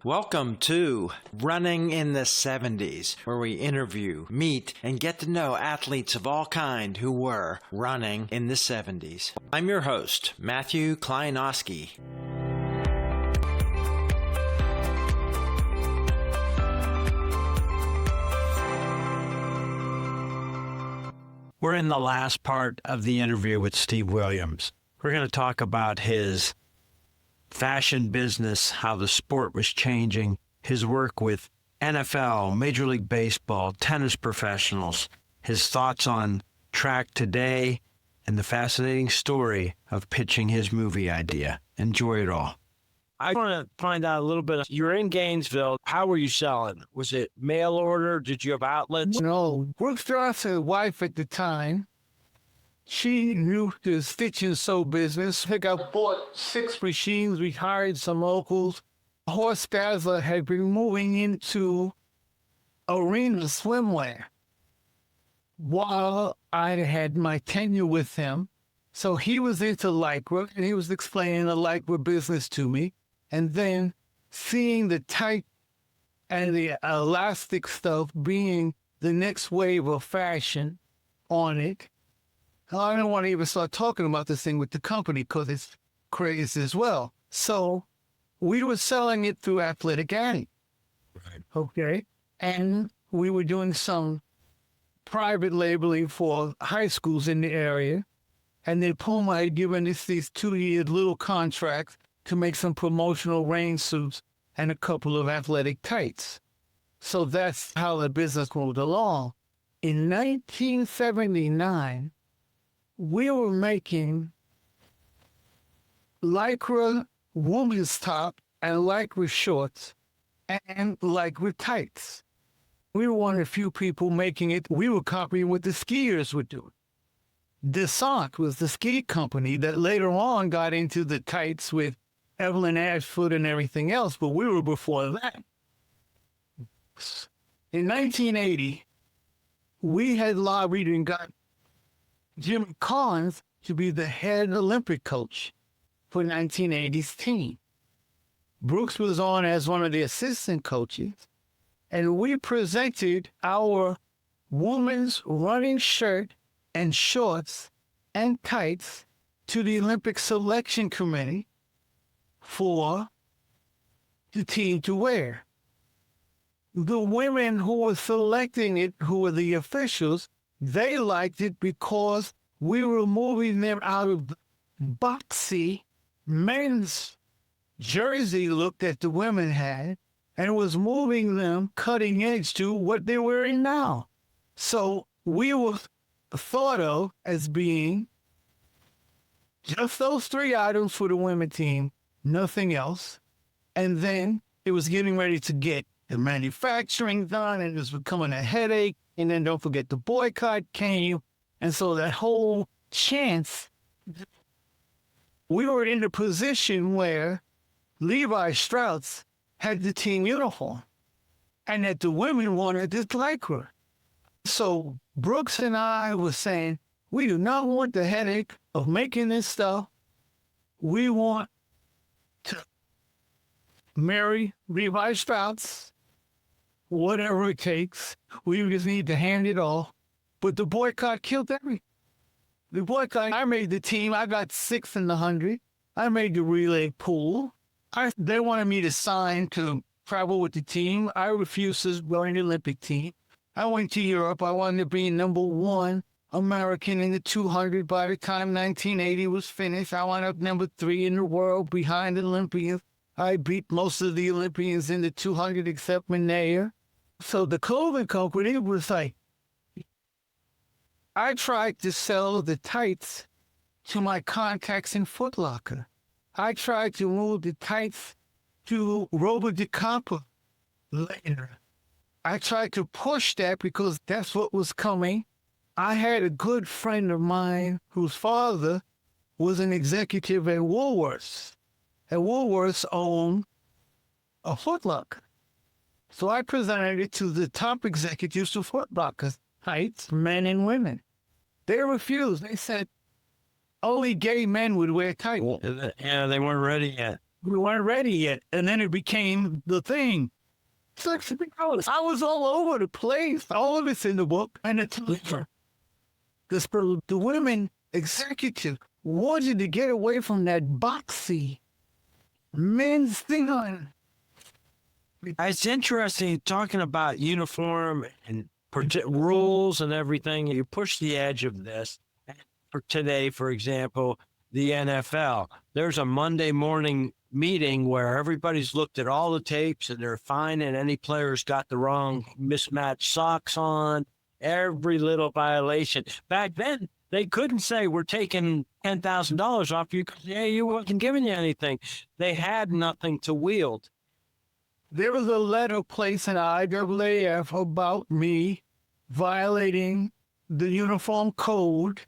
Welcome to Running in the 70s, where we interview, meet, and get to know athletes of all kind who were running in the 70s. I'm your host, 𝐏𝐵𝐭. We're in the last part of the interview with Steve Williams. We're going to talk about his fashion business, how the sport was changing, his work with NFL, Major League Baseball, tennis professionals, his thoughts on track today, and the fascinating story of pitching his movie idea. Enjoy it all. I want to find out a little bit. You're in Gainesville. How were you selling? Was it mail order? Did you have outlets? No. Brooks Johnson's wife at the time, she knew the stitch and sew business. I think I bought 6 machines. We hired some locals. Horst Dazzler had been moving into arena swimwear while I had my tenure with him. So he was into Lycra, and he was explaining the Lycra business to me. And then seeing the tight and the elastic stuff being the next wave of fashion on it, I don't want to even start talking about this thing with the company because it's crazy as well. So we were selling it through Athletic Annie. Right. Okay. And we were doing some private labeling for high schools in the area. And then Puma had given us these 2-year little contracts to make some promotional rain suits and a couple of athletic tights. So that's how the business moved along. In 1979, we were making Lycra women's top and Lycra shorts and Lycra tights. We were one of the few people making it. We were copying what the skiers were doing. 𝐑𝐮𝐬 was the ski company that later on got into the tights with Evelyn Ashford and everything else, but we were before that. In 1980, we had lobbied and got Jimmy Collins to be the head Olympic coach for 1980's team. Brooks was on as one of the assistant coaches, and we presented our women's running shirt and shorts and tights to the Olympic Selection Committee for the team to wear. The women who were selecting it, who were the officials, they liked it because we were moving them out of the boxy men's jersey look that the women had and was moving them cutting edge to what they're wearing now. So we were thought of as being just those 3 items for the women team, nothing else. And then it was getting ready to get the manufacturing done, and it was becoming a headache. And then don't forget the boycott came. And so that whole chance, we were in a position where Levi Strauss had the team uniform and that the women wanted this Lycra. So Brooks and I were saying, we do not want the headache of making this stuff. We want to marry Levi Strauss, whatever it takes. We just need to hand it off. But the boycott killed everything. The boycott, I made the team. I got 6th in the 100. I made the relay pool. They wanted me to sign to travel with the team. I refused to join the Olympic team. I went to Europe. I wanted to be #1 American in the 200. By the time 1980 was finished, I wound up #3 in the world behind the Olympians. I beat most of the Olympians in the 200 except Minaya. So the clothing company was like, I tried to sell the tights to my contacts in Foot Locker. I tried to move the tights to Robert DeCampa later. I tried to push that because that's what was coming. I had a good friend of mine whose father was an executive at Woolworths. And Woolworths owned a Foot Locker. So I presented it to the top executives of Foot Locker, tights, men and women. They refused. They said only gay men would wear tights. Yeah, they weren't ready yet. we weren't ready yet. And then it became the thing. I was all over the place. All of it's in the book. And it's the women executive wanted to get away from that boxy men's thing on. It's interesting talking about uniform and rules and everything. You push the edge of this. For today, for example, the NFL, there's a Monday morning meeting where everybody's looked at all the tapes and they're finding any players got the wrong mismatched socks on, every little violation. Back then, they couldn't say we're taking $10,000 off you because you wasn't giving you anything. They had nothing to wield. There was a letter placed in IAAF about me violating the uniform code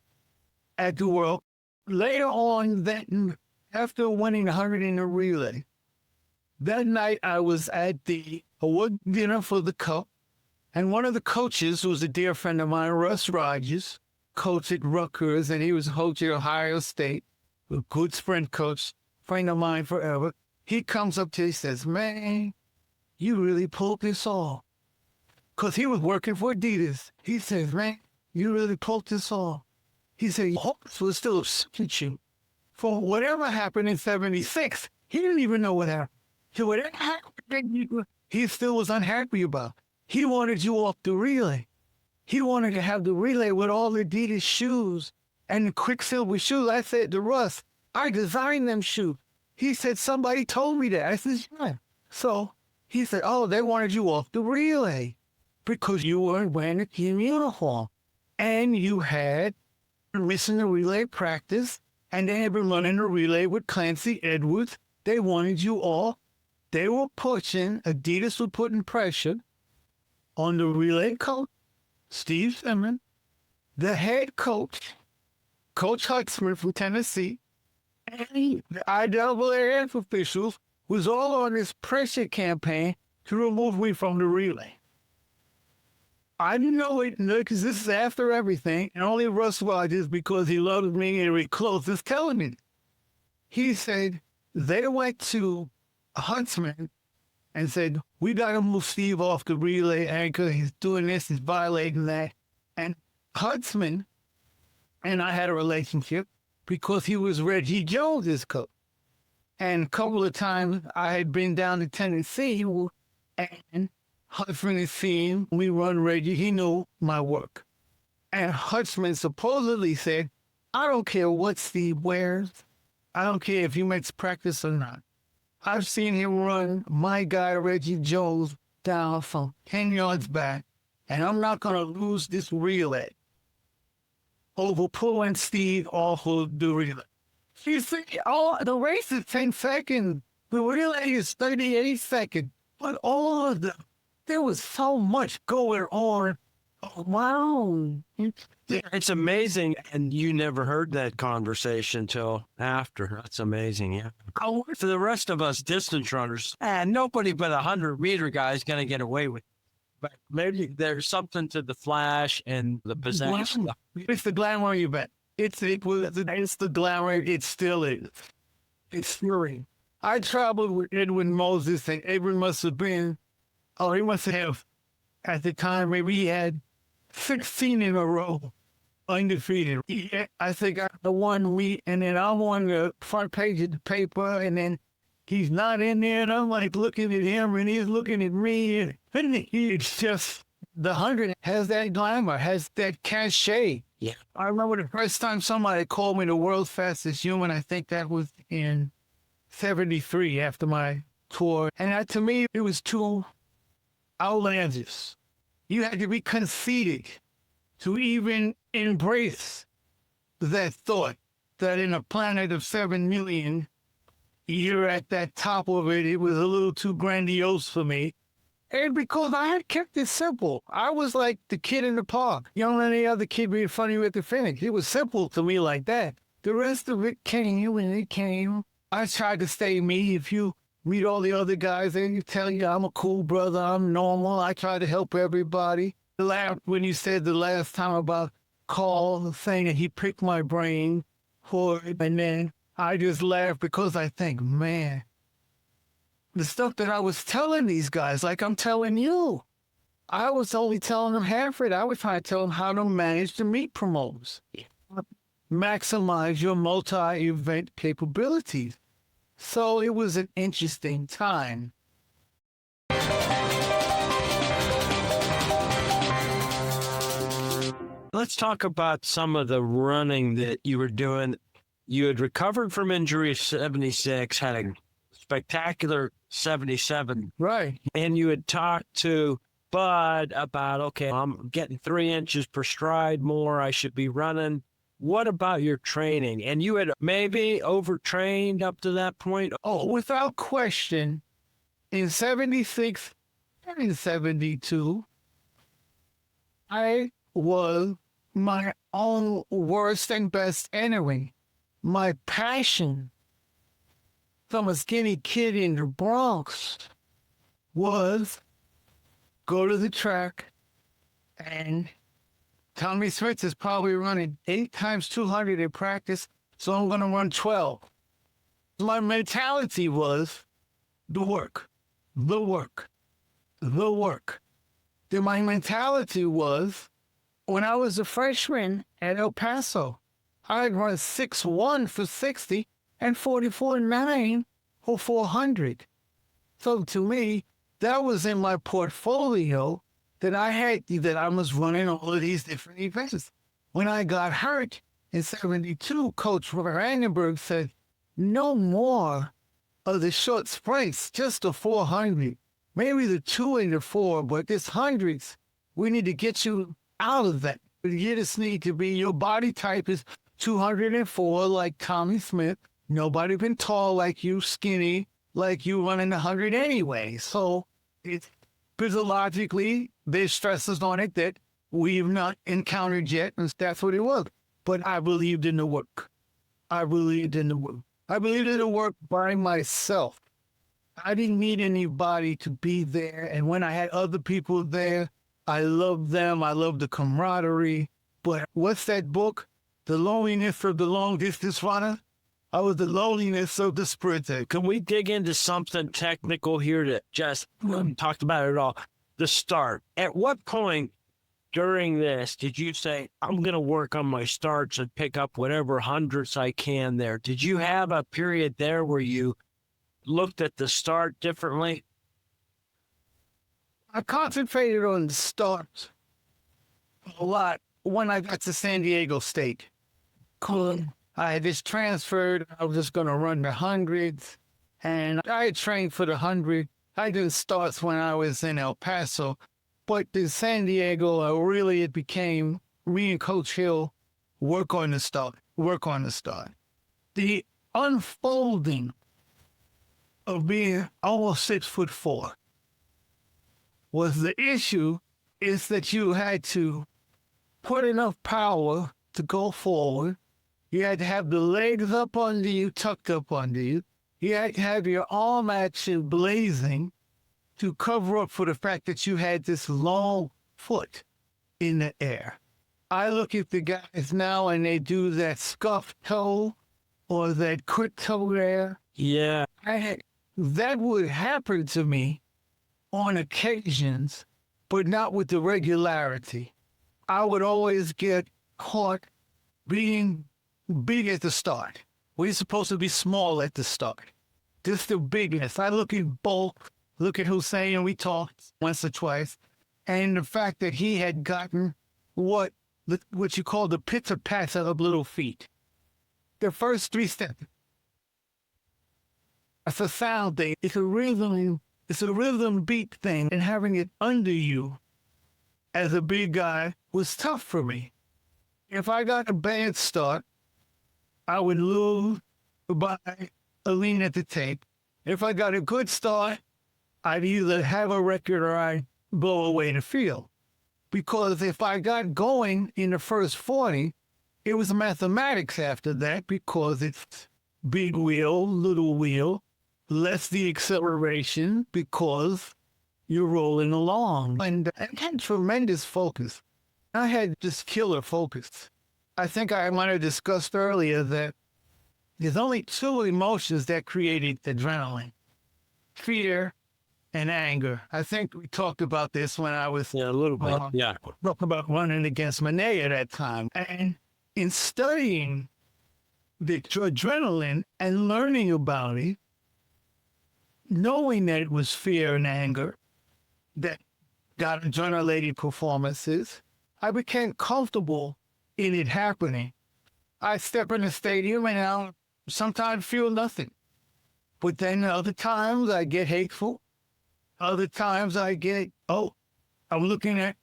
at the World. Later on, after winning 100 in the relay, that night I was at the award dinner for the Cup, and one of the coaches was a dear friend of mine, Russ Rogers, coach at Rutgers, and he was coach at Ohio State, a good sprint coach, friend of mine forever. He comes up to me and says, "Man, you really pulled this off." Because he was working for Adidas. He says, "Man, you really pulled this off." He said, "Hawks was still searching for whatever happened in 76. He didn't even know what happened. So whatever happened, he still was unhappy about. He wanted you off the relay. He wanted to have the relay with all the Adidas shoes and the Quicksilver shoes." I said to Russ, "I designed them shoes." He said, "Somebody told me that." I said, "Yeah." So he said, "Oh, they wanted you off the relay because you weren't wearing a team uniform. And you had missing the relay practice, and they had been running the relay with Clancy Edwards. They wanted you off. They were pushing, Adidas was putting pressure on the relay coach, Steve Simmons, the head coach, Coach Hutzman from Tennessee, and the IAAF officials was all on this pressure campaign to remove me from the relay. I didn't know it because this is after everything, and only Russ Rogers, because he loves me and we're close, is telling me. He said they went to Huntsman and said, "We got to move Steve off the relay anchor. He's doing this, he's violating that." And Huntsman and I had a relationship because he was Reggie Jones's coach. And a couple of times I had been down to Tennessee, and Huntsman had seen we run Reggie. He knew my work. And Huntsman supposedly said, "I don't care what Steve wears. I don't care if he makes practice or not. I've seen him run my guy, Reggie Jones, down from 10 yards back, and I'm not going to lose this relay over pulling Steve off of the relay." You see, the race is 10 seconds. The relay is 38 seconds. But all of them, there was so much going on. Oh, wow. It's amazing. And you never heard that conversation till after. That's amazing. Yeah. For the rest of us distance runners, nobody but 100-meter guy is going to get away with it. But maybe there's something to the flash and the possession. It's the glamour, you bet. It's the glamour. It still is. It's thrilling. I traveled with Edwin Moses, and Edwin must have been, he must have, at the time, maybe he had 16 in a row, undefeated. I think I won meet, and then I'm on the front page of the paper, and then he's not in there, and I'm like looking at him, and he's looking at me, and it's just, the 100 has that glamour, has that cachet. Yeah. I remember the first time somebody called me the world's fastest human. I think that was in 73 after my tour. And to me, it was too outlandish. You had to be conceited to even embrace that thought that in a planet of 7 million, you're at that top of it. It was a little too grandiose for me. And because I had kept it simple. I was like the kid in the park. You don't let any other kid being funny with the finish. It was simple to me like that. The rest of it came when it came. I tried to stay me. If you meet all the other guys, they tell you I'm a cool brother, I'm normal. I try to help everybody. I laughed when you said the last time about Carl saying that he picked my brain for it. And then I just laughed because I think, man, the stuff that I was telling these guys, like I'm telling you. I was only telling them half it. I was trying to tell them how to manage the meet promoters, maximize your multi-event capabilities. So it was an interesting time. Let's talk about some of the running that you were doing. You had recovered from injury 76, had a spectacular 77. Right. And you had talked to Bud about, okay, I'm getting 3 inches per stride more. I should be running. What about your training? And you had maybe overtrained up to that point? Oh, without question, in 76 and in 72, I was my own worst and best enemy. My passion from a skinny kid in the Bronx was go to the track, and Tommy Smith is probably running 8 times 200 in practice, so I'm going to run 12. My mentality was the work, the work, the work. Then my mentality was, when I was a freshman at El Paso, I'd run 6'1" for 60 and 44.9 for 400. So to me, that was in my portfolio that I was running all of these different events. When I got hurt in 72, Coach Vandenberg said, no more of the short sprints, just the 400. Maybe the 2 and the 4, but this hundreds, we need to get you out of that. You just need to be, your body type is 204 like Tommy Smith. Nobody been tall like you, skinny like you, running 100 anyway. So it's physiologically, there's stresses on it that we've not encountered yet, and that's what it was. But I believed in the work. I believed in the work. I believed in the work by myself. I didn't need anybody to be there. And when I had other people there, I loved them. I loved the camaraderie. But what's that book? The Loneliness of the Long Distance Runner? I was the loneliness of the sprinter. Can we dig into something technical here that just talked about it all? The start. At what point during this did you say, I'm going to work on my starts and pick up whatever hundreds I can there? Did you have a period there where you looked at the start differently? I concentrated on the starts a lot when I got to San Diego State. I had just transferred. I was just going to run the hundreds, and I had trained for the 100. I did starts when I was in El Paso, but in San Diego, it became me and Coach Hill work on the start. The unfolding of being almost 6'4" was the issue, is that you had to put enough power to go forward. You had to have the legs up under you, tucked up under you. You had to have your arm action blazing to cover up for the fact that you had this long foot in the air. I look at the guys now and they do that scuff toe or that quick toe there. Yeah. That would happen to me on occasions, but not with the regularity. I would always get caught being big at the start. We're supposed to be small at the start. Just the bigness. I look at bulk, look at Hussein, we talked once or twice, and the fact that he had gotten what you call the pitter-patter of little feet. The first 3 steps. It's a sound thing. It's a rhythm beat thing, and having it under you as a big guy was tough for me. If I got a bad start, I would lose by a lean at the tape. If I got a good start, I'd either have a record or I'd blow away the field. Because if I got going in the first 40, it was mathematics after that, because it's big wheel, little wheel, less the acceleration because you're rolling along. And I had tremendous focus. I had this killer focus. I think I might have discussed earlier that there's only 2 emotions that created adrenaline: fear, and anger. I think we talked about this when I was Yeah, a little bit. Yeah. talking about running against Monet at that time. And in studying the adrenaline and learning about it, knowing that it was fear and anger that got adrenalated performances, I became comfortable in it happening. I step in the stadium and I'll sometimes feel nothing. But then other times I get hateful. Other times I get, I'm looking at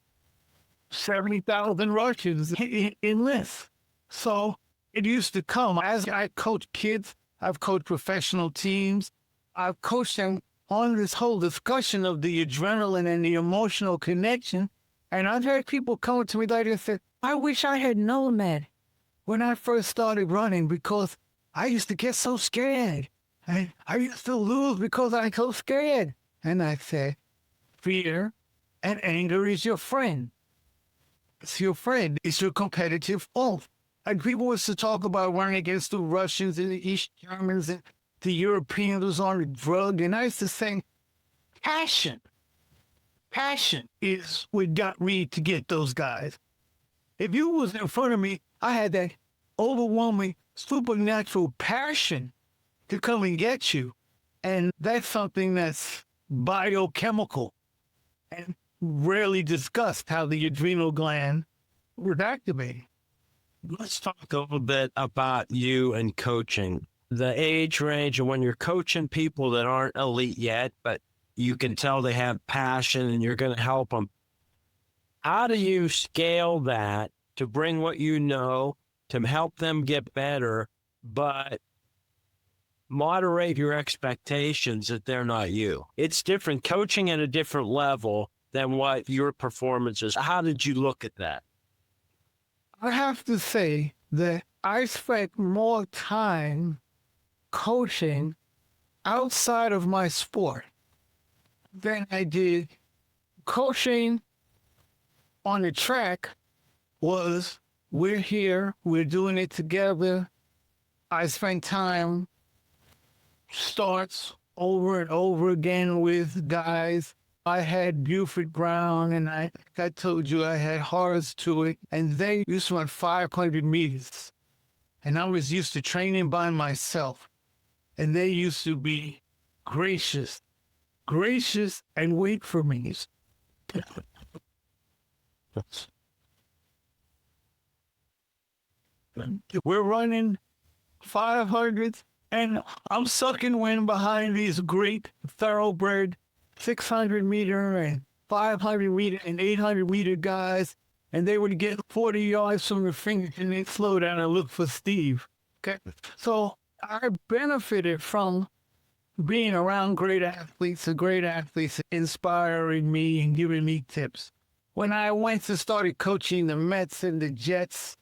70,000 Russians in this. So it used to come. As I coach kids, I've coached professional teams. I've coached them on this whole discussion of the adrenaline and the emotional connection. And I've had people come to me later and say, I wish I had known that when I first started running, because I used to get so scared. And I used to lose because I was so scared. And I said, fear and anger is your friend. It's your friend. It's your competitive oath. And people used to talk about running against the Russians and the East Germans and the Europeans was on the drug. And I used to say, passion. Passion is what got me to get those guys. If you was in front of me, I had that overwhelming supernatural passion to come and get you. And that's something that's biochemical and rarely discussed, how the adrenal gland was activated. Let's talk a little bit about you and coaching. The age range and when you're coaching people that aren't elite yet, but you can tell they have passion and you're going to help them. How do you scale that to bring what you know to help them get better, but moderate your expectations that they're not you? It's different coaching at a different level than what your performance is. How did you look at that? I have to say that I spent more time coaching outside of my sport than I did coaching on the track. Was we're here, we're doing it together. I spent time starts over and over again with guys. I had Buford Brown, and I told you I had Horace Tuitt, and they used to run 500 meters. And I was used to training by myself. And they used to be gracious and wait for me. We're running 500s, and I'm sucking wind behind these great thoroughbred 600-meter and 500-meter and 800-meter guys, and they would get 40 yards from the finish, and they'd slow down and look for Steve. Okay, so I benefited from being around great athletes inspiring me and giving me tips. When I went to started coaching the Mets and the Jets,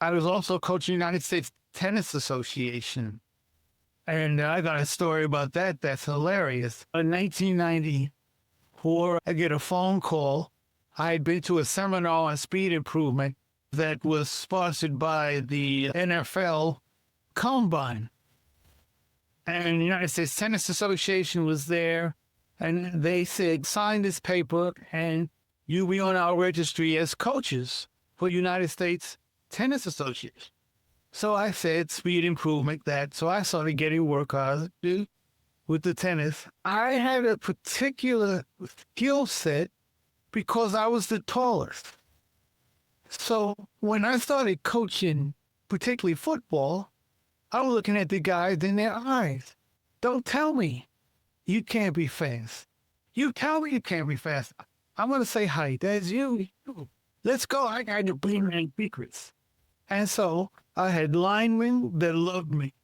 I was also coaching the United States Tennis Association. And I got a story about that that's hilarious. In 1994, I get a phone call. I had been to a seminar on speed improvement that was sponsored by the NFL Combine. And the United States Tennis Association was there. And they said, sign this paper and you'll be on our registry as coaches for United States Tennis Association. So I said, speed improvement, that. So I started getting workouts with the tennis. I had a particular skill set because I was the tallest. So when I started coaching, particularly football, I was looking at the guys in their eyes. Don't tell me you can't be fast. You tell me you can't be fast. I'm going to say height. That's you. Let's go. I got to bring in secrets. And so I had linemen that loved me.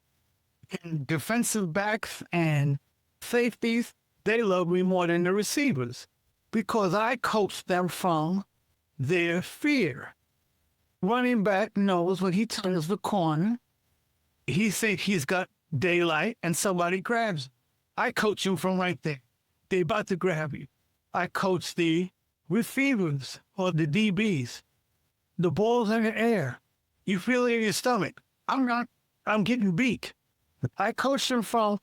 And defensive backs and safeties, they loved me more than the receivers because I coached them from their fear. Running back knows when he turns the corner, he thinks he's got daylight and somebody grabs him. I coach him from right there. They about to grab you. I coach the receivers or the DBs. The ball's in the air. You feel it in your stomach. I'm getting beat. I coach them from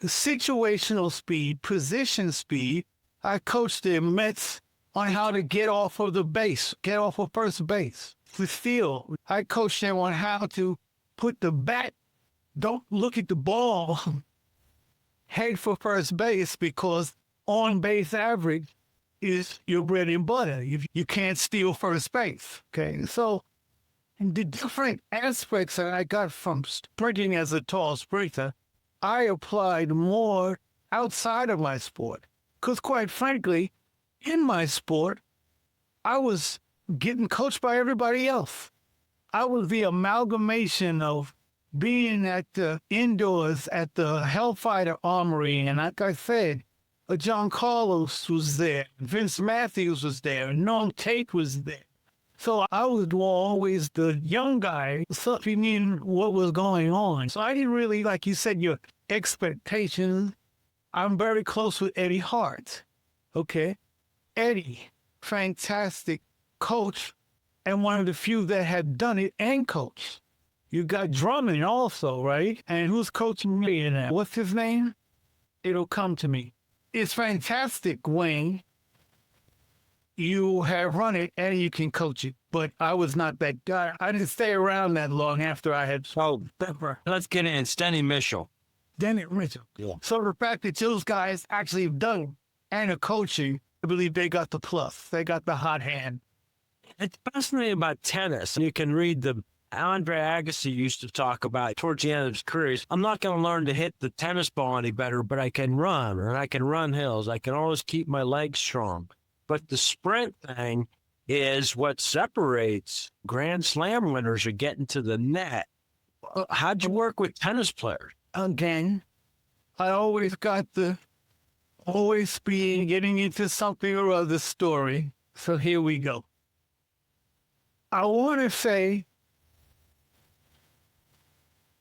situational speed, position speed. I coached the Mets on how to get off of the base, get off of first base, the field. I coached them on how to put the bat, don't look at the ball, head for first base, because on base average is your bread and butter. You can't steal first base. Okay, so the different aspects that I got from sprinting as a tall sprinter, I applied more outside of my sport. Because quite frankly, in my sport, I was getting coached by everybody else. I was the amalgamation of being at the indoors at the Hellfighter Armory, and like I said, John Carlos was there, Vince Matthews was there, Norm Tate was there. So I was always the young guy, sucking in what was going on. So I didn't really, like you said, your expectations. I'm very close with Eddie Hart. Okay. Eddie, fantastic coach, and one of the few that had done it and coached. You got Drummond also, right? And who's coaching me in that? What's his name? It'll come to me. It's fantastic, Wayne. You have run it and you can coach it, but I was not that guy. I didn't stay around that long after I had sold Pepper. Let's get in. Denny Mitchell. Denny Mitchell. Yeah. So the fact that those guys actually have done it and are coaching, I believe they got the plus. They got the hot hand. It's fascinating about tennis. You can read the Andre Agassi used to talk about towards the end of his career. I'm not going to learn to hit the tennis ball any better, but I can run, and I can run hills. I can always keep my legs strong. But the sprint thing is what separates Grand Slam winners are getting to the net. How'd you work with tennis players? Again, I always got the always being getting into something or other story. So here we go. I want to say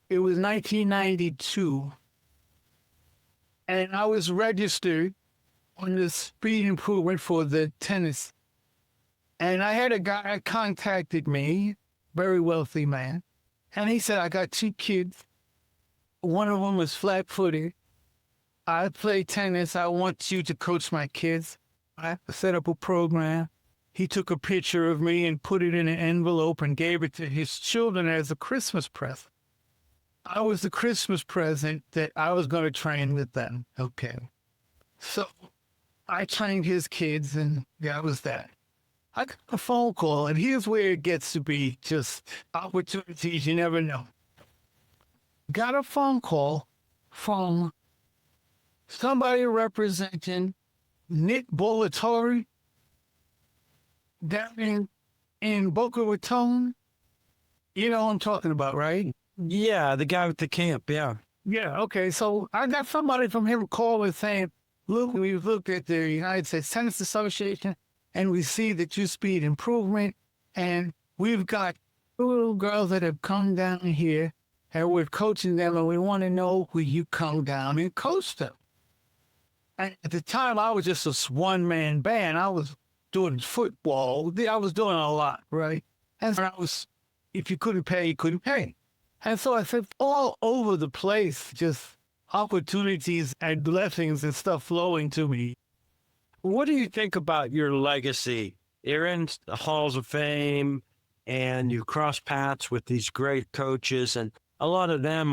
it was 1992, and I was registered on the speed improvement for the tennis. And I had a guy that contacted me, very wealthy man, and he said, I got 2 kids. One of them was flat-footed. I play tennis. I want you to coach my kids. I set up a program. He took a picture of me and put it in an envelope and gave it to his children as a Christmas present. I was the Christmas present that I was going to train with them. Okay. So I trained his kids, and that was that. I got a phone call, and here's where it gets to be just opportunities you never know. Got a phone call from somebody representing Nick Bolletore down in Boca Raton. You know what I'm talking about, right? Yeah, the guy with the camp, yeah. Yeah, okay. So I got somebody from him calling saying, look, we've looked at the United States Tennis Association, and we see that you speed improvement, and we've got 2 little girls that have come down here, and we're coaching them, and we want to know will you come down and coach them. And at the time, I was just a one-man band. I was doing football. I was doing a lot, right? And I was, if you couldn't pay, you couldn't pay. And so I said, all over the place, just opportunities and blessings and stuff flowing to me. What do you think about your legacy? You're in the halls of fame, and you cross paths with these great coaches, and a lot of them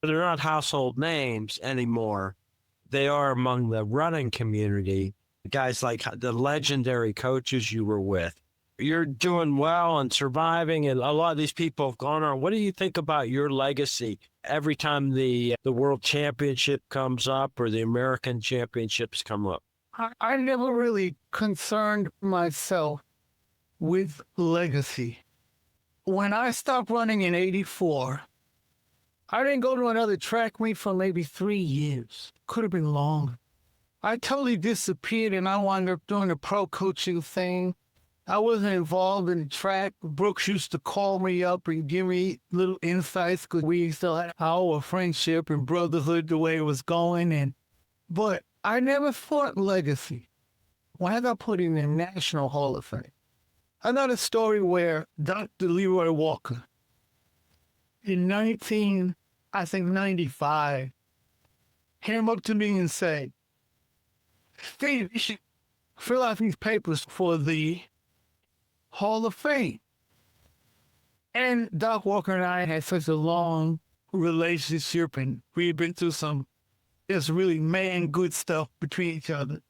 they're not household names anymore. They are among the running community, guys like the legendary coaches you were with. You're doing well and surviving, and a lot of these people have gone on. What do you think about your legacy every time the World Championship comes up or the American Championships come up? I never really concerned myself with legacy. When I stopped running in '84, I didn't go to another track meet for maybe 3 years. Could have been longer. I totally disappeared, and I wound up doing a pro coaching thing. I wasn't involved in the track. Brooks used to call me up and give me little insights because we still had our friendship and brotherhood the way it was going. But I never thought legacy. Why got put in the National Hall of Fame? Another story where Dr. Leroy Walker, in 95, came up to me and said, Steve, you should fill out these papers for the Hall of Fame. And Doc Walker and I had such a long relationship, and we had been through some just really man good stuff between each other.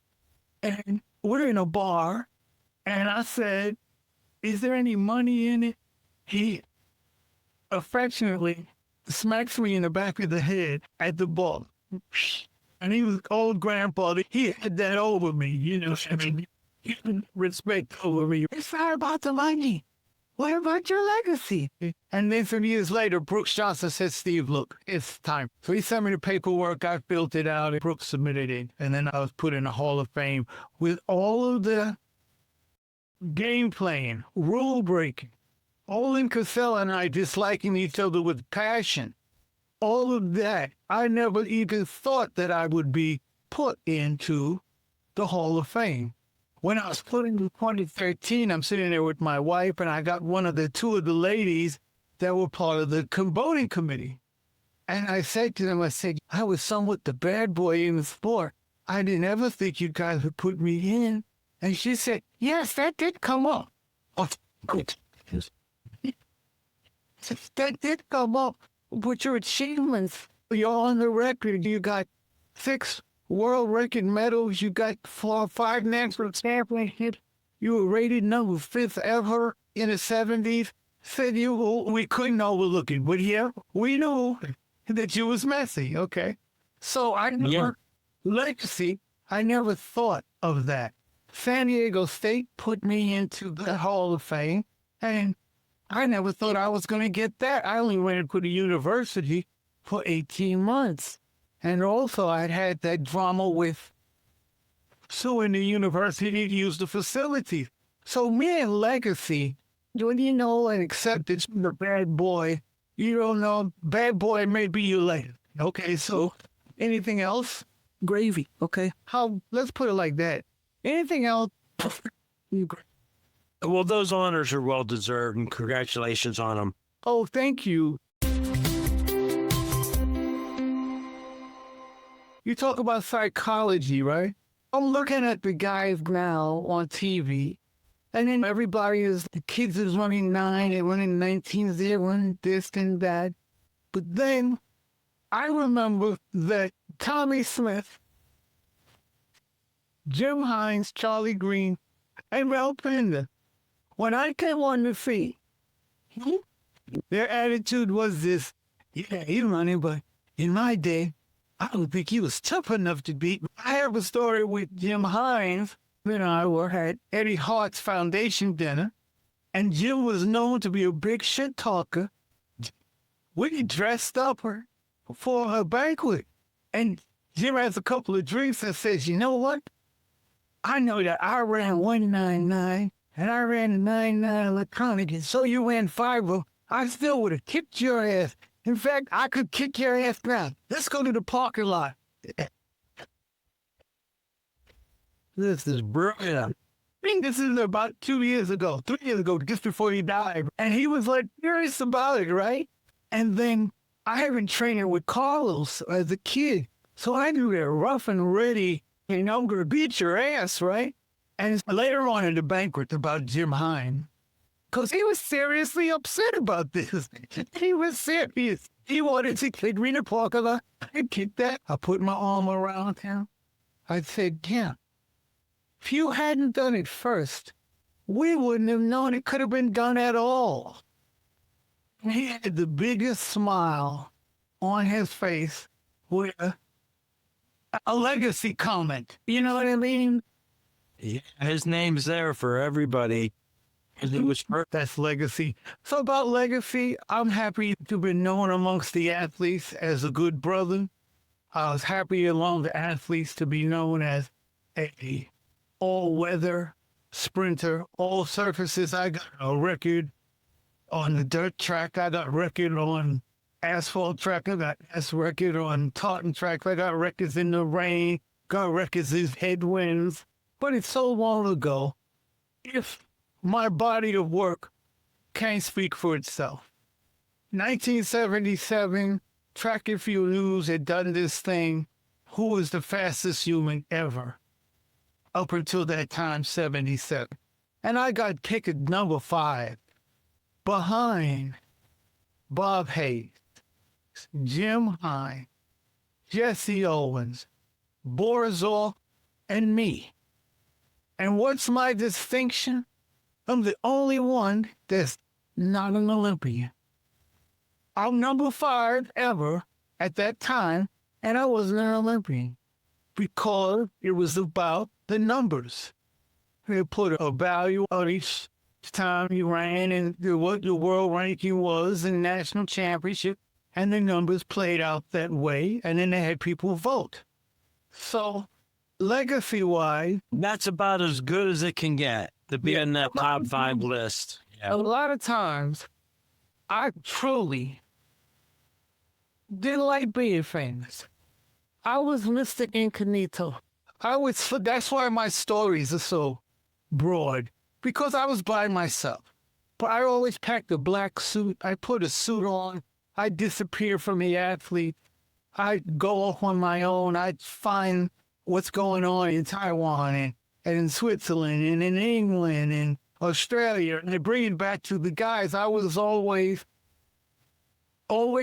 And we're in a bar, and I said, is there any money in it? He affectionately smacks me in the back of the head at the bar. And he was old grandfather. He had that over me, you know. I mean, he had respect over me. It's not about the money. What about your legacy? And then some years later, Brooks Johnson said, Steve, look, it's time. So he sent me the paperwork. I filled it out. And Brooks submitted it. And then I was put in the Hall of Fame with all of the game playing, rule breaking, 𝐒𝐭𝐞𝐯 and I disliking each other with passion. All of that, I never even thought that I would be put into the Hall of Fame. When I was put into 2013, I'm sitting there with my wife, and I got two of the ladies that were part of the voting committee. And I said to them, I said, I was somewhat the bad boy in the sport. I didn't ever think you guys would put me in. And she said, yes, that did come up. Oh, good. That did come up. But your achievements, you're on the record. You got 6 world record medals. You got 5 national championships. You were rated number 5th ever in the 70s. Said we couldn't overlook it. But yeah, we knew that you was messy. Okay. So I never, legacy, I never thought of that. San Diego State put me into the Hall of Fame, and I never thought I was going to get that. I only went to the university for 18 months. And also I'd had that drama with suing the university to use the facilities. So me and legacy, when you know and accept that you're the bad boy, you don't know, bad boy may be you later. Okay, so anything else? Gravy, okay? Let's put it like that. Anything else? Well, those honors are well-deserved, and congratulations on them. Oh, thank you. You talk about psychology, right? I'm looking at the guys now on TV, and then everybody the kids is running 9, they're running 19, they're running this and that. But then I remember that Tommy Smith, Jim Hines, Charlie Green, and Ralph Pender, when I came on the field, their attitude was this, yeah, he's running, but in my day, I don't think he was tough enough to beat me. I have a story with Jim Hines. And I were at Eddie Hart's foundation dinner, and Jim was known to be a big shit talker. We dressed up her for a banquet, and Jim has a couple of drinks and says, you know what? I know that I ran 199, and I ran 99 electronic, and so you ran 5. I still would have kicked your ass. In fact, I could kick your ass now. Let's go to the parking lot. This is brilliant. I think this is about 2 years ago, 3 years ago, just before he died. And he was like furious about it, right? And then I had been training with Carlos as a kid. So I knew they're rough and ready, and I'm going to beat your ass, right? And later on in the banquet about Jim Hine, because he was seriously upset about this. He was serious. He wanted to kick me in the parking lot. I kicked that. I put my arm around him. I said, yeah, if you hadn't done it first, we wouldn't have known it could have been done at all. And he had the biggest smile on his face with a legacy comment. You know what I mean? Yeah, his name's there for everybody. And it was That's legacy. So about legacy, I'm happy to be known amongst the athletes as a good brother. I was happy among the athletes to be known as a all-weather sprinter, all surfaces. I got a record on the dirt track. I got a record on asphalt track. I got a record on tartan track. I got records in the rain. Got records in headwinds. But it's so long ago. If my body of work can't speak for itself. 1977, Track and Field News had done this thing who was the fastest human ever up until that time, 77. And I got picked at number 5 behind Bob Hayes, Jim Hine, Jesse Owens, Borzov, and me. And what's my distinction? I'm the only one that's not an Olympian. I'm number 5 ever at that time, and I wasn't an Olympian because it was about the numbers. They put a value on each time you ran and what the world ranking was in national championship, and the numbers played out that way, and then they had people vote. So, legacy-wise, That's about as good as it can get to be in that top 5 list. a lot of times, I truly didn't like being famous. I was Mr. Incognito. That's why my stories are so broad, because I was by myself. But I always packed a black suit. I put a suit on. I disappear from the athlete. I'd go off on my own. I'd find what's going on in Taiwan and in Switzerland and in England and Australia, and I bring it back to the guys. I was always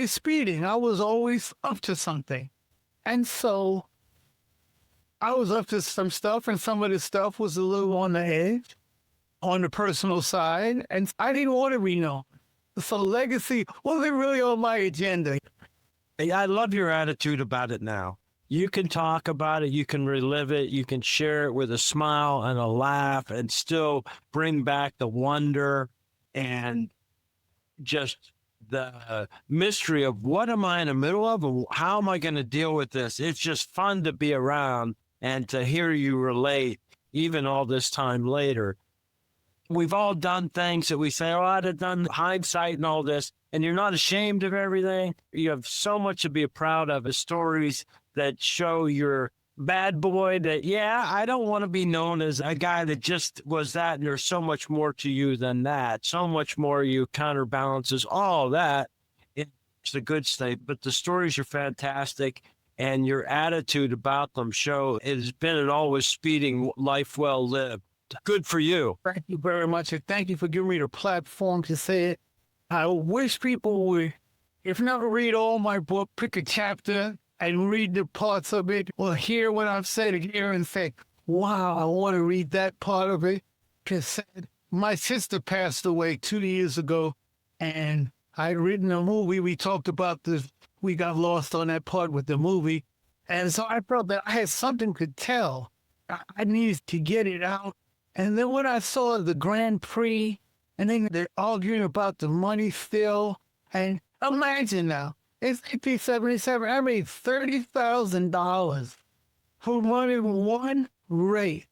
speeding. I was always up to something. And so I was up to some stuff, and some of the stuff was a little on the edge, on the personal side, and I didn't want to be known. So legacy wasn't really on my agenda. I love your attitude about it now. You can talk about it, you can relive it, you can share it with a smile and a laugh and still bring back the wonder and just the mystery of what am I in the middle of and how am I going to deal with this? It's just fun to be around and to hear you relate even all this time later. We've all done things that we say, oh, I'd have done hindsight and all this, and you're not ashamed of everything. You have so much to be proud of, the stories that show your bad boy that, yeah, I don't want to be known as a guy that just was that, and there's so much more to you than that. So much more you counterbalances all that. It's a good state, but the stories are fantastic, and your attitude about them show it has been and always speeding life well lived. Good for you. Thank you very much, and thank you for giving me the platform to say it. I wish people would, if not read all my book, pick a chapter and read the parts of it, or hear what I've said here and say, wow, I want to read that part of it. Because my sister passed away 2 years ago, and I'd written a movie. We talked about this. We got lost on that part with the movie. And so I felt that I had something to tell. I needed to get it out. And then when I saw the Grand Prix, and then they're arguing about the money still, and imagine now, it's 1977, I made $30,000 for running one race.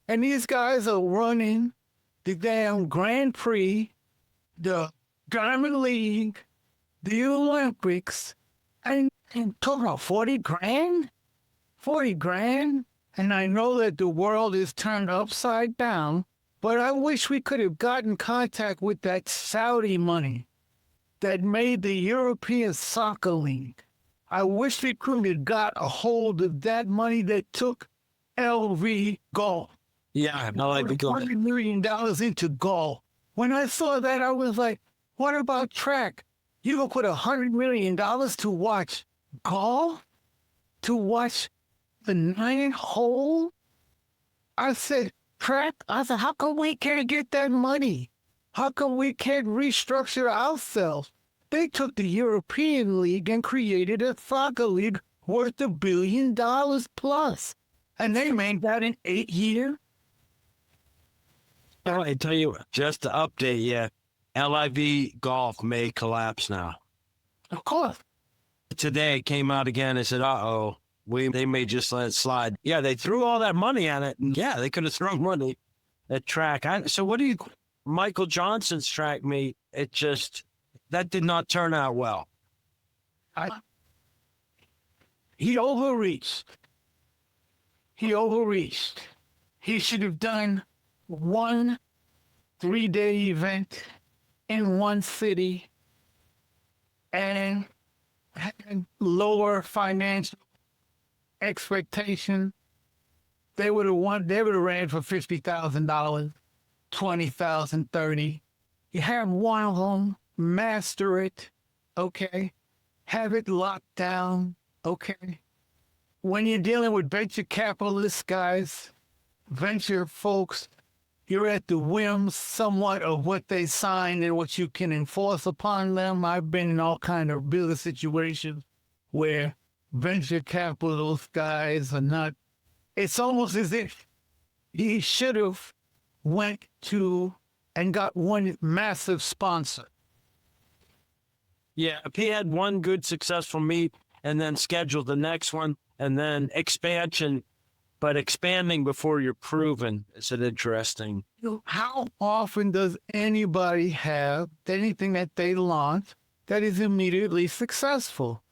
And these guys are running the damn Grand Prix, the Diamond League, the Olympics, and talking about 40 grand? 40 grand? And I know that the world is turned upside down, but I wish we could have gotten contact with that Saudi money that made the European Soccer League. I wish we could have got a hold of that money that took LV golf. Yeah, I like the golf. $100 million into golf. When I saw that, I was like, what about track? You gonna put $100 million to watch golf? To watch the 9th hole? I said, track? I said, how come we can't get that money? How come we can't restructure ourselves? They took the European League and created a soccer league worth $1 billion plus. And they made that in 8 years. Well, I tell you, just to update you, LIV Golf may collapse now. Of course. Today it came out again and said, uh-oh, they may just let it slide. Yeah, they threw all that money at it. And yeah, they could have thrown money at track. So what do you, Michael Johnson's track meet, that did not turn out well. He overreached. He should have done one 3-day event in one city and lower financial expectation, they would have won. They would have ran for $50,000, 20,000, 30. You have one of them, master it, okay? Have it locked down, okay? When you're dealing with venture capitalists, guys, venture folks, you're at the whims somewhat of what they sign and what you can enforce upon them. I've been in all kind of business situations where venture capitalist guys are not. It's almost as if he should have went to and got one massive sponsor. Yeah, if he had one good successful meet and then scheduled the next one and then expansion, but expanding before you're proven is an interesting. How often does anybody have anything that they launch that is immediately successful?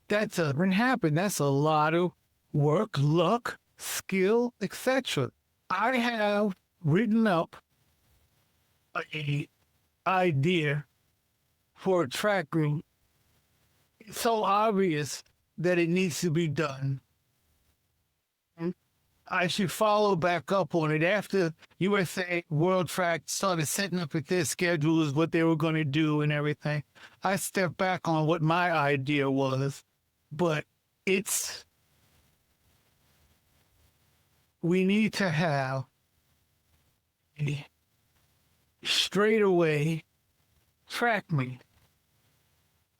That doesn't happen. That's a lot of work, luck, skill, etc. I have written up an idea for a track route. It's so obvious that it needs to be done. I should follow back up on it. After USA World Track started setting up their schedules, what they were going to do and everything, I stepped back on what my idea was. But we need to have a straightaway track meet.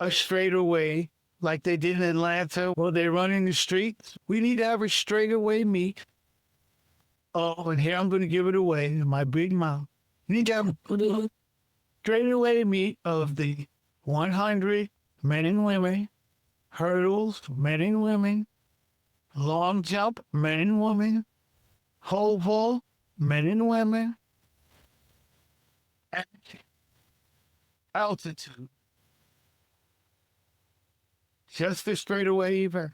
A straightaway like they did in Atlanta where they run in the streets. We need to have a straightaway meet. Oh, and here I'm going to give it away in my big mouth. We need to have a straightaway meet of the 100 men and women, hurdles, men and women, long jump, men and women, pole vault, men and women, and altitude. Just a straightaway event.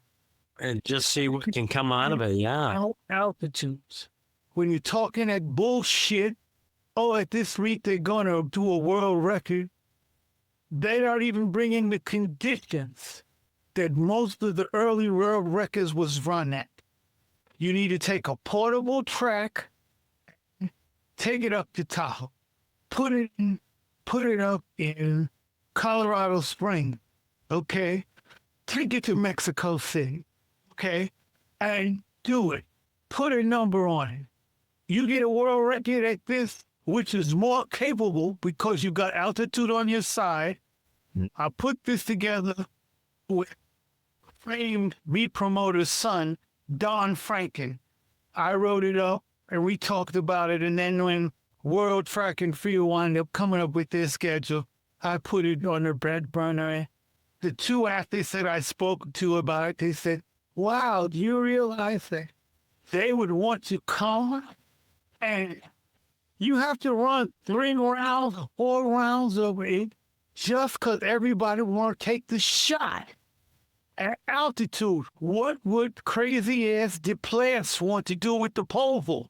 And just see what can come out of it, yeah. Altitudes. When you're talking that bullshit, oh, at this rate they're going to do a world record, they're not even bringing the conditions that most of the early world records was run at. You need to take a portable track, take it up to Tahoe, put it up in Colorado Springs, okay? Take it to Mexico City, okay? And do it. Put a number on it. You get a world record at this, which is more capable because you got altitude on your side. I put this together with famed meat promoter's son, Don Franken. I wrote it up and we talked about it. And then when World Track and Field wound up coming up with their schedule, I put it on the back burner. The two athletes that I spoke to about it, they said, wow, do you realize that they would want to come and you have to run 3 rounds, 4 rounds of it just because everybody want to take the shot. At altitude, what would crazy-ass Duplass want to do with the pole vault?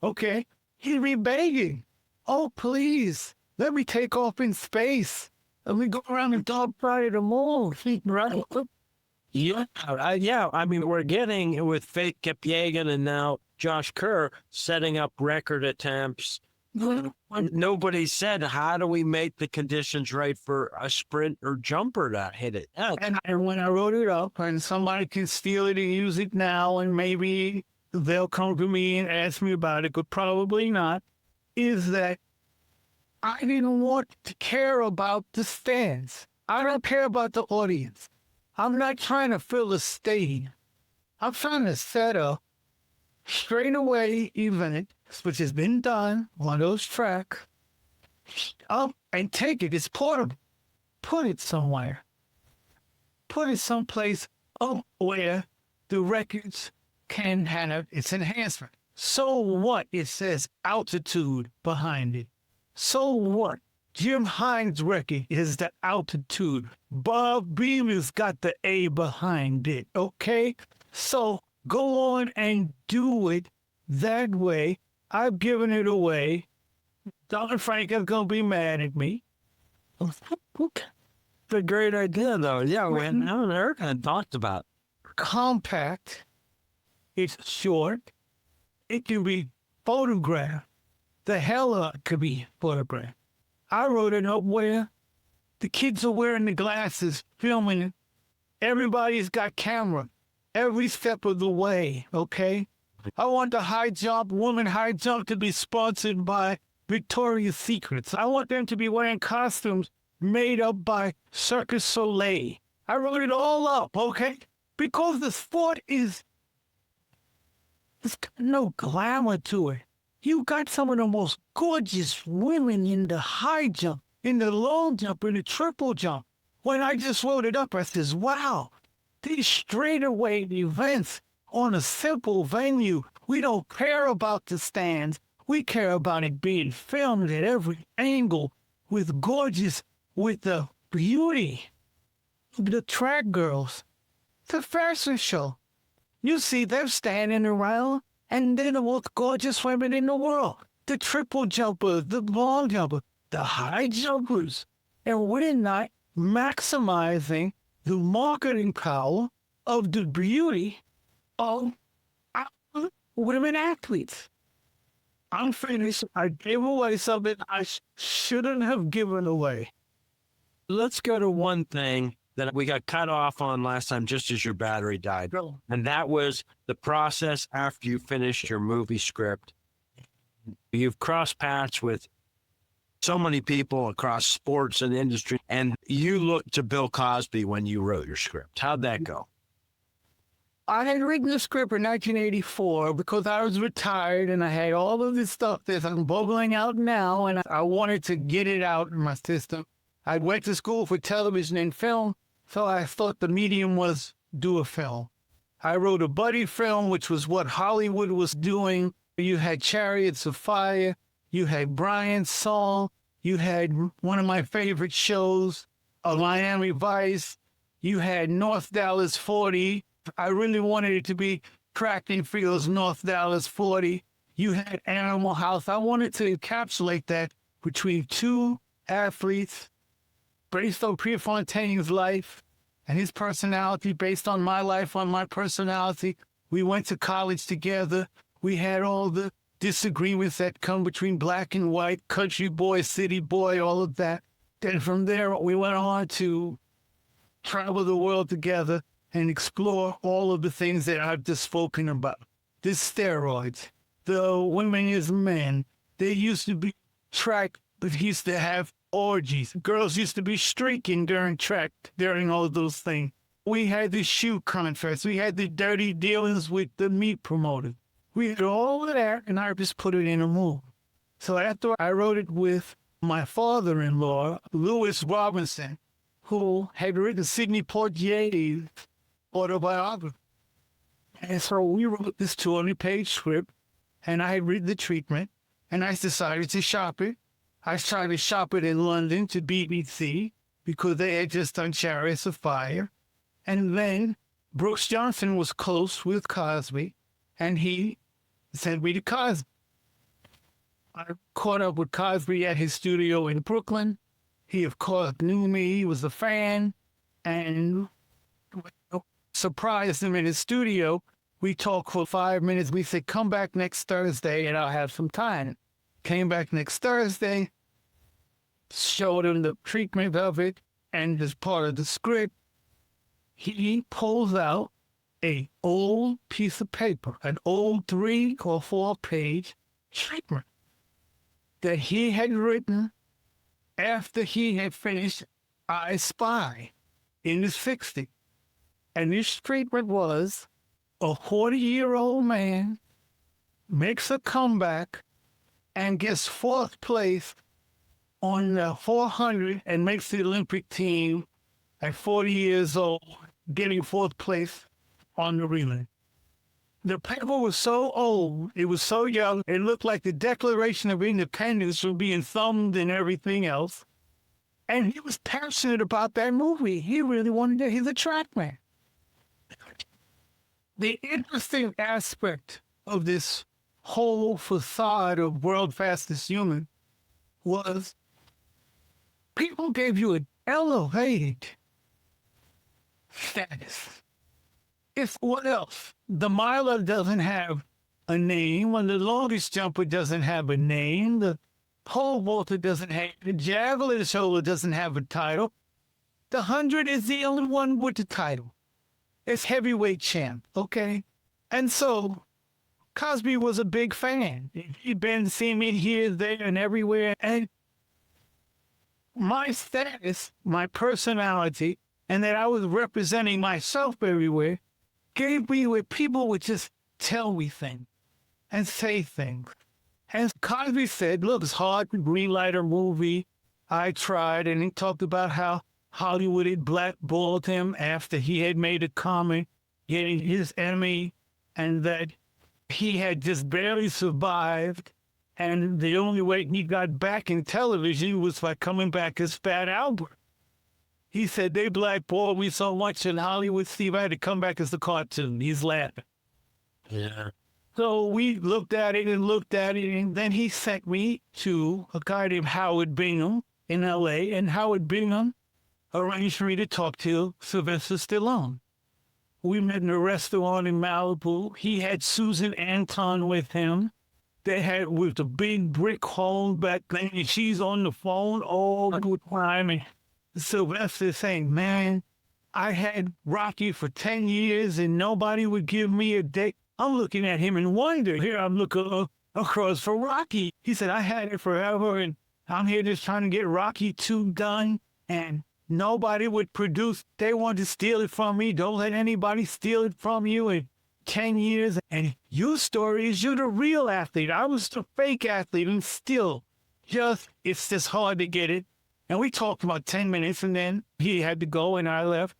Okay, he'd be begging, oh, please, let me take off in space. Let me go around and dog fly the moon. Right? Yeah, I mean, we're getting with Faith Kipyegon and now Josh Kerr setting up record attempts. Nobody said, how do we make the conditions right for a sprint or jumper to hit it? Yeah. And when I wrote it up, and somebody can steal it and use it now, and maybe they'll come to me and ask me about it, but probably not, is that I didn't want to care about the stands. I don't care about the audience. I'm not trying to fill a stadium. I'm trying to set up straightaway event, which has been done on those tracks, up and take it. It's portable. Put it somewhere. Put it someplace up where the records can have its enhancement. So what? It says altitude behind it. So what? Jim Hines' record is the altitude. Bob Beamer's got the A behind it, okay? So go on and do it that way. I've given it away. Don Franken's going to be mad at me. It's a great idea, though. Yeah, we hadn't heard and talked about. Compact, It's short. It can be photographed. The hell of it could be photographed. I wrote it up where the kids are wearing the glasses, filming it. Everybody's got camera every step of the way, okay? I want the high jump, women high jump to be sponsored by Victoria's Secrets. I want them to be wearing costumes made up by Cirque du Soleil. I wrote it all up, okay? Because the sport it's got no glamour to it. You got some of the most gorgeous women in the high jump, in the long jump, in the triple jump. When I just wrote it up, I says, wow, these straightaway events on a simple venue. We don't care about the stands. We care about it being filmed at every angle with the beauty of the track girls. The fashion show. You see them standing around, and they're the most gorgeous women in the world. The triple jumpers, the long jumpers, the high jumpers. And we're not maximizing the marketing power of the beauty of our women athletes. I'm finished. I gave away something I shouldn't have given away. Let's go to one thing that we got cut off on last time just as your battery died. Go. And that was the process after you finished your movie script. You've crossed paths with so many people across sports and industry, and you looked to Bill Cosby when you wrote your script. How'd that go? I had written the script in 1984 because I was retired and I had all of this stuff that I'm bubbling out now, and I wanted to get it out in my system. I went to school for television and film, so I thought the medium was do a film. I wrote a buddy film, which was what Hollywood was doing. You had Chariots of Fire, you had Brian's Song, you had one of my favorite shows, Miami Vice, you had North Dallas 40. I really wanted it to be track and fields, North Dallas 40. You had Animal House. I wanted to encapsulate that between two athletes based on Prefontaine's life and his personality, based on my life, on my personality. We went to college together. We had all the disagreements that come between black and white, country boy, city boy, all of that. Then from there, we went on to travel the world together and explore all of the things that I've just spoken about. The steroids, the women as men. They used to be track, but used to have orgies. Girls used to be streaking during track, during all those things. We had the shoe contracts. We had the dirty dealings with the meat promoters. We had all of that, and I just put it in a movie. So after I wrote it with my father-in-law, Lewis Robinson, who had written Sidney Poitier's autobiography. And so we wrote this 200-page script, and I had written the treatment, and I decided to shop it. I tried to shop it in London to BBC because they had just done Chariots of Fire. And then Brooks Johnson was close with Cosby, and he sent me to Cosby. I caught up with Cosby at his studio in Brooklyn. He, of course, knew me. He was a fan, and surprised him in his studio. We talked for 5 minutes. We said, come back next Thursday, and I'll have some time. Came back next Thursday, showed him the treatment of it, and as part of the script, he pulls out an old piece of paper, an old 3 or 4 page treatment that he had written after he had finished I Spy in the 60s. And this treatment was a 40-year-old man makes a comeback and gets 4th place on the 400 and makes the Olympic team at 40 years old, getting 4th place on the relay. The paper was so old, it was so young, it looked like the Declaration of Independence was being thumbed and everything else. And he was passionate about that movie. He really wanted to, he's a track man. The interesting aspect of this whole facade of World Fastest Human was people gave you an elevated status. It's what else? The miler doesn't have a name, and the longest jumper doesn't have a name. The pole vaulter doesn't have, the javelin thrower doesn't have a title. The 100 is the only one with the title. It's heavyweight champ, okay? And so Cosby was a big fan. He'd been seeing me here, there, and everywhere. And my status, my personality, and that I was representing myself everywhere gave me where people would just tell me things and say things. And Cosby said, look, it's hard to greenlight a movie. I tried, and he talked about how Hollywood had blackballed him after he had made a comment, getting his Emmy, and that he had just barely survived. And the only way he got back in television was by coming back as Fat Albert. He said, they blackballed me so much in Hollywood, Steve, I had to come back as the cartoon. He's laughing. Yeah. So we looked at it, and then he sent me to a guy named Howard Bingham in L.A., and Howard Bingham arranged for me to talk to Sylvester Stallone. We met in a restaurant in Malibu. He had Susan Anton with him. They had with a big brick home back then, and she's on the phone all the time. And Sylvester saying, man, I had Rocky for 10 years, and nobody would give me a date. I'm looking at him in wonder. Here I'm looking across for Rocky. He said, I had it forever, and I'm here just trying to get Rocky 2 done, and nobody would produce. They wanted to steal it from me. Don't let anybody steal it from you in 10 years. And your story is you're the real athlete. I was the fake athlete, and still, it's just hard to get it. And we talked about 10 minutes, and then he had to go, and I left.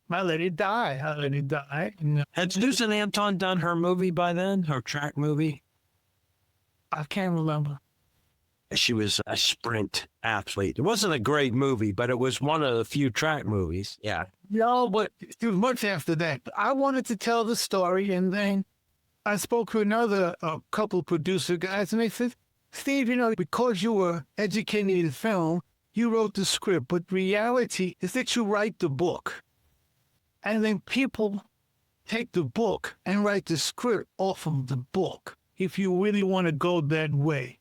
I let it die. Had Susan Anton done her movie by then, her track movie? I can't remember. She was a sprint athlete. It wasn't a great movie, but it was one of the few track movies. Yeah. No, but it was much after that. I wanted to tell the story, and then I spoke to another couple producer guys, and they said, Steve, because you were educated in film, you wrote the script, but reality is that you write the book. And then people take the book and write the script off of the book, if you really want to go that way.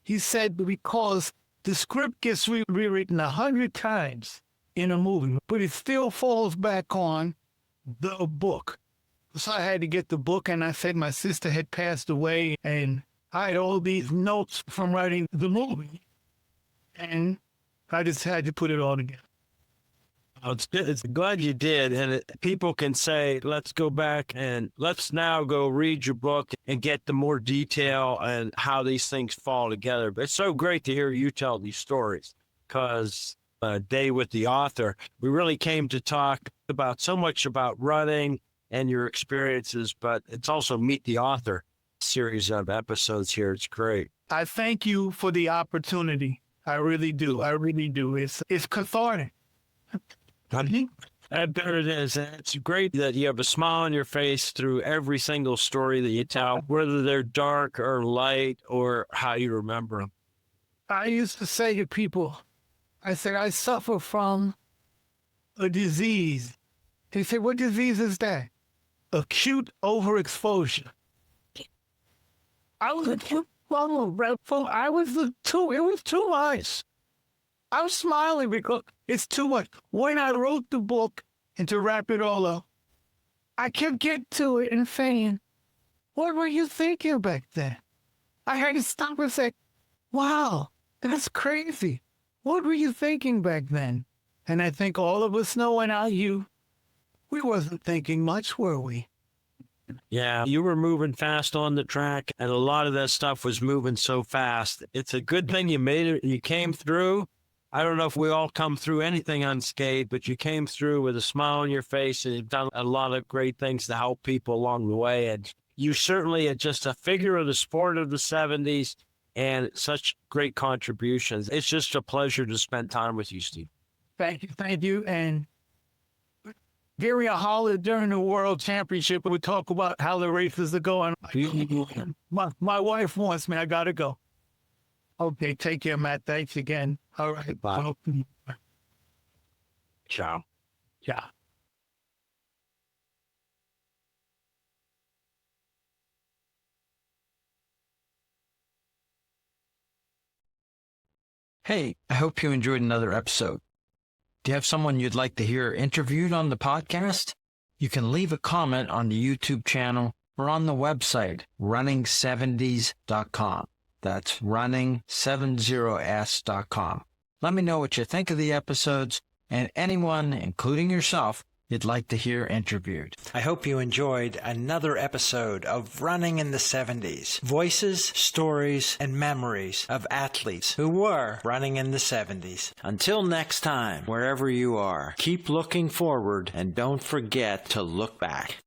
He said because the script gets rewritten 100 times in a movie, but it still falls back on the book. So I had to get the book, and I said my sister had passed away, and I had all these notes from writing the movie, and I just had to put it all together. Oh, it's glad you did. And people can say, let's go back and let's now go read your book and get the more detail and how these things fall together. But it's so great to hear you tell these stories, because a day with the author, we really came to talk about so much about running and your experiences, but it's also Meet the Author series of episodes here. It's great. I thank you for the opportunity. I really do. It's cathartic. There it is. And it's great that you have a smile on your face through every single story that you tell, whether they're dark or light or how you remember them. I used to say to people, I said, I suffer from a disease. They said, what disease is that? Acute overexposure. I was acute. I was it was too much. I was smiling because it's too much. When I wrote the book, and to wrap it all up, I kept getting to it and saying, what were you thinking back then? I had to stop and say, wow, that's crazy. What were you thinking back then? And I think all of us know in IU, we wasn't thinking much, were we? Yeah, you were moving fast on the track, and a lot of that stuff was moving so fast. It's a good thing you made it. You came through. I don't know if we all come through anything unscathed, but you came through with a smile on your face, and you've done a lot of great things to help people along the way. And you certainly are just a figure of the sport of the 70s and such great contributions. It's just a pleasure to spend time with you, Steve. Thank you. And give me a holler during the World Championship. We talk about how the races are going. My wife wants me. I got to go. Okay, take care, Matt. Thanks again. All right. Bye. Ciao. Ciao. Hey, I hope you enjoyed another episode. Do you have someone you'd like to hear interviewed on the podcast? You can leave a comment on the YouTube channel or on the website, running70s.com. That's running70s.com. Let me know what you think of the episodes and anyone, including yourself, you'd like to hear interviewed. I hope you enjoyed another episode of Running in the 70s. Voices, stories, and memories of athletes who were running in the 70s. Until next time, wherever you are, keep looking forward and don't forget to look back.